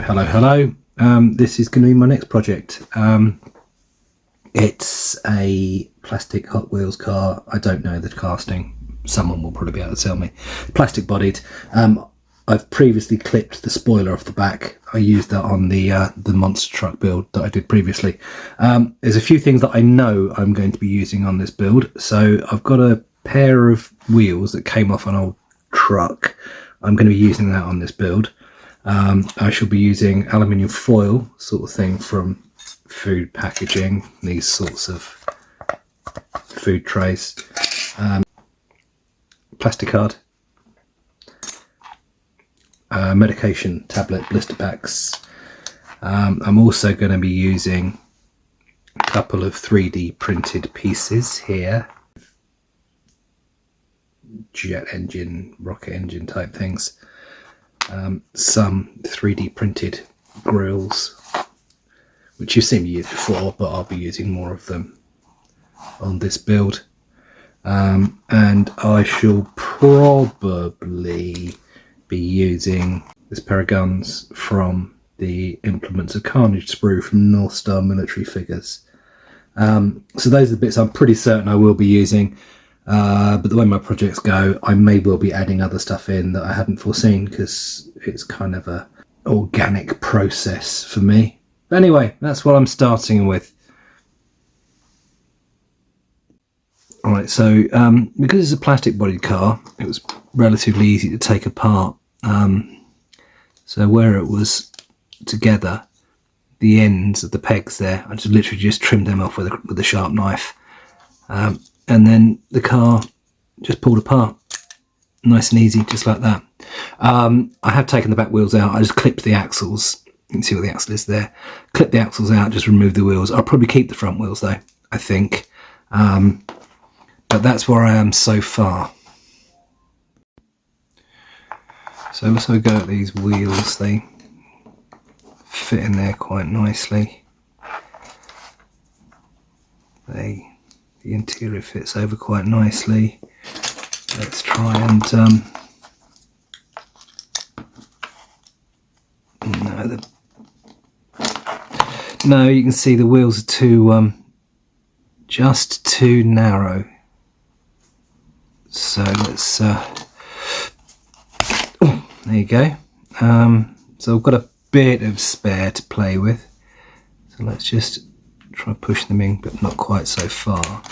hello. This is going to be my next project. It's a plastic Hot Wheels car. I don't know the casting. Someone will probably be able to tell me. Plastic bodied. I've previously clipped the spoiler off the back. I used that on the monster truck build that I did previously. There's a few things that I know I'm going to be using on this build. So I've got a pair of wheels that came off an old truck. I'm going to be using that on this build. I shall be using aluminium foil sort of thing from food packaging, these sorts of food trays, plastic card, medication tablet blister packs. I'm also going to be using a couple of 3D printed pieces here, jet engine, rocket engine type things. Some 3D printed grills, which you've seen me use before, but I'll be using more of them on this build. And I shall probably be using this pair of guns from the Implements of Carnage sprue from North Star Military Figures. So those are the bits I'm pretty certain I will be using. But the way my projects go, I may well be adding other stuff in that I hadn't foreseen, because it's kind of a organic process for me. But anyway, that's what I'm starting with. Alright, so because it's a plastic bodied car, it was relatively easy to take apart. So where it was together, the ends of the pegs there, I just literally trimmed them off with a sharp knife. And then the car just pulled apart, nice and easy, just like that. I have taken the back wheels out. I just clipped the axles. You can see what the axle is there. Clip the axles out, just remove the wheels. I'll probably keep the front wheels though, I think. But that's where I am so far. So let's have a go at these wheels. They fit in there quite nicely. The interior fits over quite nicely. Let's try and no, you can see the wheels are too just too narrow. So let's there you go. So I've got a bit of spare to play with. So let's just try and push them in, but not quite so far,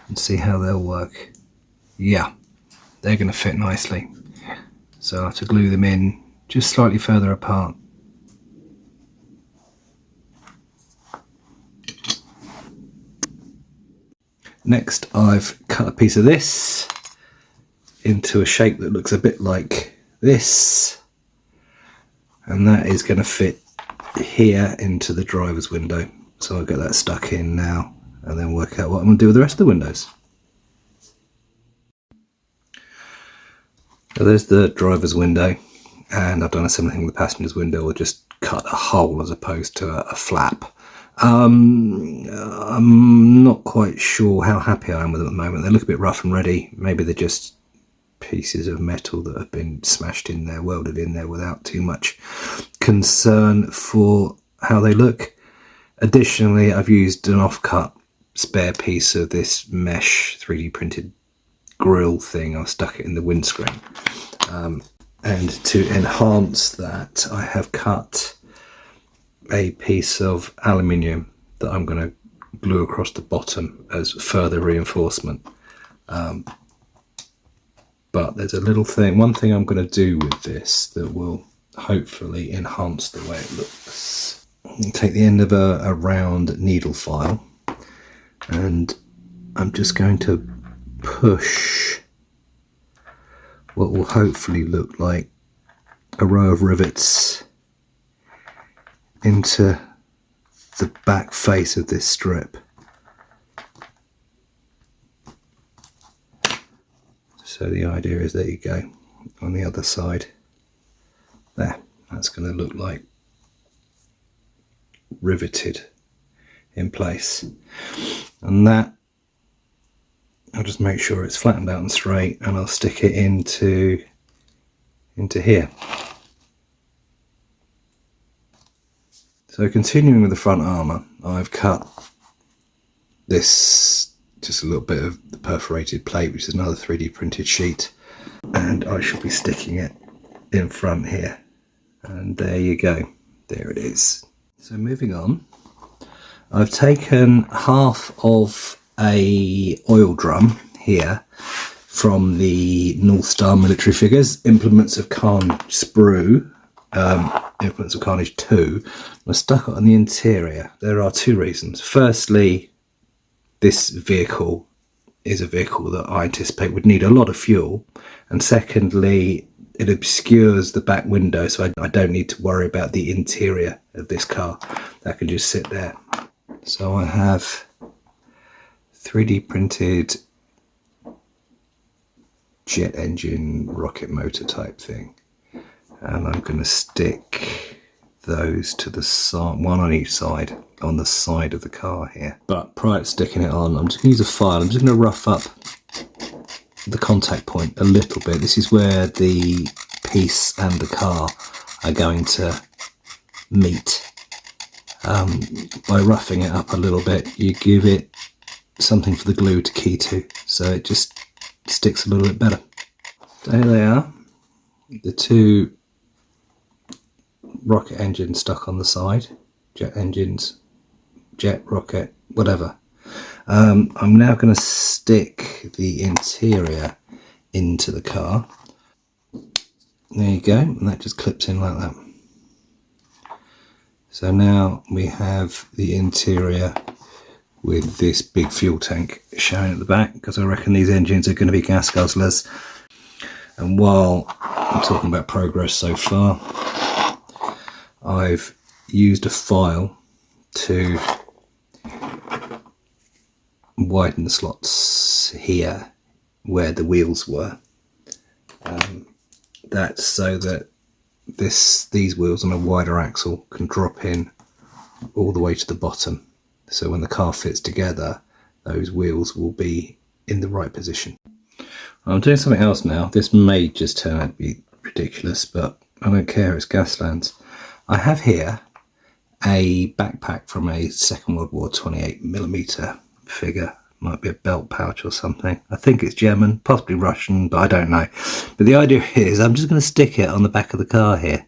and see how they'll work. Yeah, they're going to fit nicely. So I have to glue them in just slightly further apart. Next, I've cut a piece of this into a shape that looks a bit like this, and that is going to fit here into the driver's window. So I'll get that stuck in now and then work out what I'm going to do with the rest of the windows. So there's the driver's window, and I've done a similar thing with the passenger's window. We'll just cut a hole as opposed to a flap. I'm not quite sure how happy I am with them at the moment. They look a bit rough and ready. Maybe they're just pieces of metal that have been smashed in there, welded in there without too much concern for how they look. Additionally, I've used an off-cut spare piece of this mesh 3D printed grill thing. I've stuck it in the windscreen. And to enhance that, I have cut a piece of aluminium that I'm going to glue across the bottom as further reinforcement. But there's a little thing, one thing I'm going to do with this that will hopefully enhance the way it looks. Take the end of a round needle file, and I'm just going to push what will hopefully look like a row of rivets into the back face of this strip. So the idea is, there you go, on the other side there, that's going to look like riveted in place. And that, I'll just make sure it's flattened out and straight, and I'll stick it into here. So continuing with the front armour, I've cut this, just a little bit of the perforated plate, which is another 3D printed sheet, and I shall be sticking it in front here. And there you go, there it is. So moving on, I've taken half of a oil drum here from the North Star military figures, Implements of Carnage sprue, Implements of Carnage 2. I stuck it on the interior. There are two reasons. Firstly, this vehicle is a vehicle that I anticipate would need a lot of fuel, and secondly, it obscures the back window, so I don't need to worry about the interior of this car. That can just sit there. So I have 3D printed jet engine rocket motor type thing, and I'm going to stick those to the side, one on each side, on the side of the car here. But prior to sticking it on, I'm just going to use a file. I'm just going to rough up the contact point a little bit. This is where the piece and the car are going to meet. By roughing it up a little bit, you give it something for the glue to key to, so it just sticks a little bit better. So here they are, the two rocket engines stuck on the side, jet engines, jet, rocket, whatever. I'm now going to stick the interior into the car. There you go, and that just clips in like that. So now we have the interior with this big fuel tank showing at the back, because I reckon these engines are going to be gas guzzlers. And while I'm talking about progress so far, I've used a file to widen the slots here where the wheels were. That's so that these wheels on a wider axle can drop in all the way to the bottom. So when the car fits together, those wheels will be in the right position. I'm doing something else now. This may just turn out to be ridiculous, but I don't care, it's Gaslands. I have here a backpack from a Second World War 28mm figure. Might be a belt pouch or something. I think it's German, possibly Russian, but I don't know. But the idea is I'm just going to stick it on the back of the car here.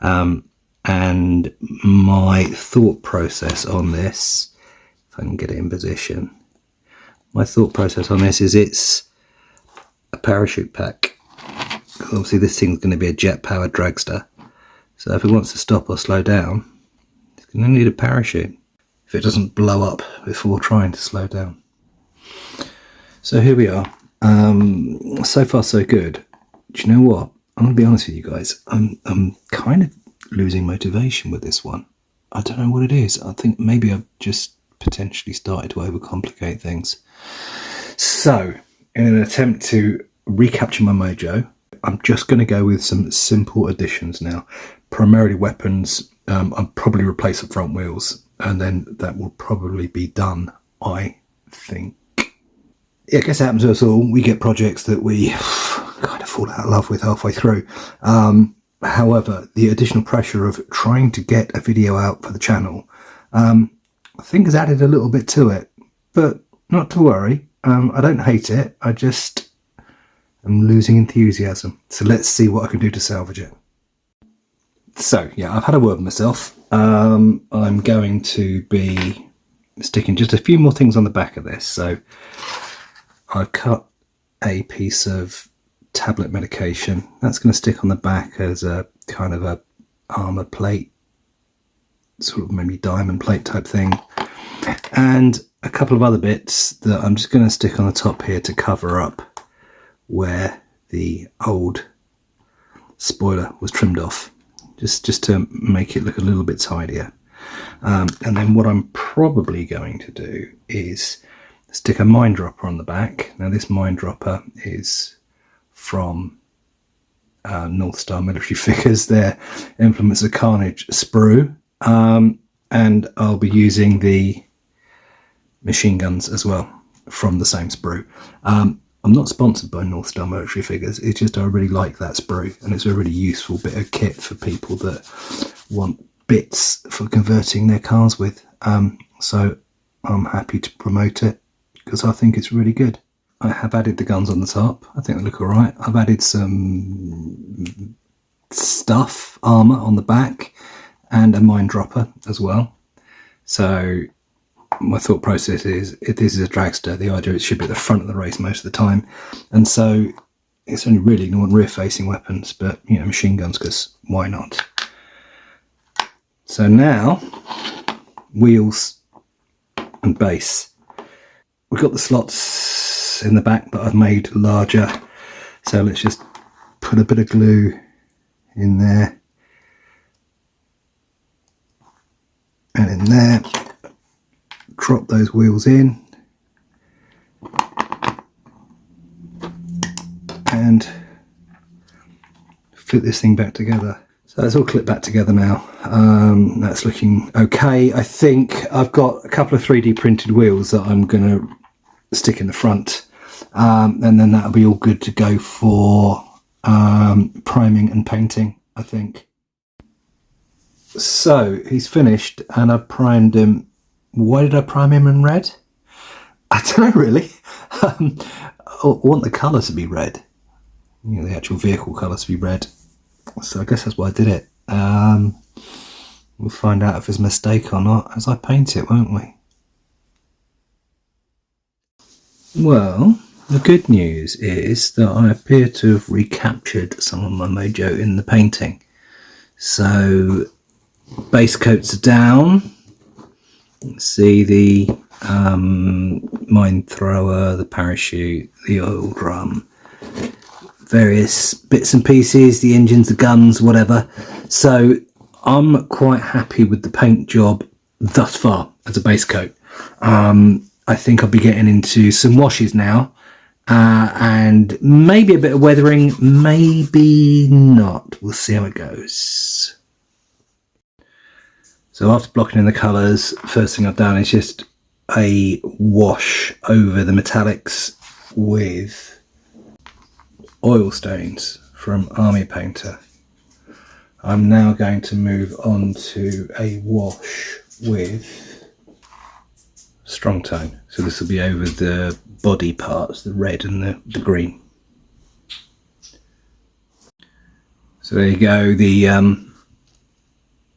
And my thought process on this, if I can get it in position, my thought process on this is it's a parachute pack. Obviously this thing's going to be a jet powered dragster. So if it wants to stop or slow down, it's going to need a parachute if it doesn't blow up before trying to slow down. So here we are. So far so good. Do you know what? I'm going to be honest with you guys. I'm kind of losing motivation with this one. I don't know what it is. I think maybe I've just potentially started to overcomplicate things. So in an attempt to recapture my mojo, I'm just going to go with some simple additions now. Primarily weapons. I'll probably replace the front wheels, and then that will probably be done, I think. Yeah, I guess it happens to us all. We get projects that we kind of fall out of love with halfway through. However, the additional pressure of trying to get a video out for the channel, I think has added a little bit to it. But not to worry, I don't hate it. I just am losing enthusiasm. So let's see what I can do to salvage it. So yeah, I've had a word with myself. I'm going to be sticking just a few more things on the back of this. So I've cut a piece of tablet medication. That's going to stick on the back as a kind of a armor plate, sort of maybe diamond plate type thing. And a couple of other bits that I'm just going to stick on the top here to cover up where the old spoiler was trimmed off. Just to make it look a little bit tidier. And then what I'm probably going to do is stick a mine dropper on the back. Now this mine dropper is from North Star military figures. They're Implements of Carnage sprue. And I'll be using the machine guns as well from the same sprue. I'm not sponsored by North Star military figures, it's just I really like that sprue, and it's a really useful bit of kit for people that want bits for converting their cars with. So I'm happy to promote it because I think it's really good. I have added the guns on the top. I think they look alright. I've added some stuff, armour on the back, and a mine dropper as well. So my thought process is, if this is a dragster, the idea is it should be at the front of the race most of the time, and so it's only really going to want rear-facing weapons, but you know, machine guns, because why not? So now, wheels and base. We've got the slots in the back that I've made larger, so let's just put a bit of glue in there and in there, drop those wheels in and fit this thing back together. So it's all clipped back together now. That's looking okay. I think I've got a couple of 3D printed wheels that I'm going to stick in the front, and then that'll be all good to go for priming and painting, I think. So he's finished and I've primed him. Why did I prime him in red? I don't know really. I want the colour to be red, you know, the actual vehicle colour to be red, so I guess that's why I did it. We'll find out if it's a mistake or not as I paint it, won't we? Well, the good news is that I appear to have recaptured some of my mojo in the painting. So base coats are down. Let's see the mine thrower, the parachute, the oil drum, various bits and pieces, the engines, the guns, whatever. So I'm quite happy with the paint job thus far as a base coat. I think I'll be getting into some washes now, and maybe a bit of weathering, maybe not. We'll see how it goes. So after blocking in the colours, first thing I've done is just a wash over the metallics with oil stains from Army Painter. I'm now going to move on to a wash with Strong Tone. So this will be over the body parts, the red and the green. So there you go,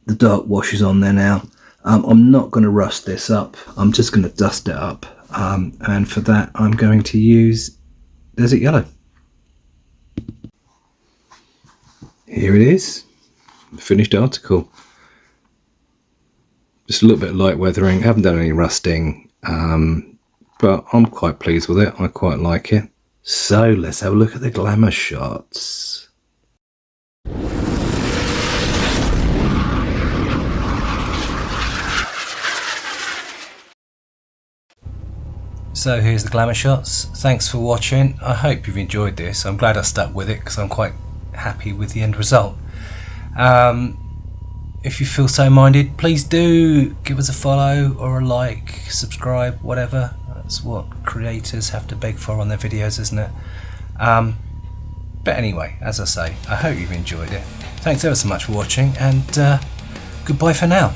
the dark wash is on there now. I'm not going to rust this up, I'm just going to dust it up, and for that I'm going to use Desert Yellow. Here it is, the finished article. Just a little bit of light weathering, haven't done any rusting, but I'm quite pleased with it, I quite like it. So let's have a look at the Glamour Shots. So here's the Glamour Shots. Thanks for watching. I hope you've enjoyed this. I'm glad I stuck with it because I'm quite happy with the end result. If you feel so minded, please do give us a follow or a like, subscribe, whatever. That's what creators have to beg for on their videos, isn't it? But anyway, as I say, I hope you've enjoyed it. Thanks ever so much for watching, and goodbye for now.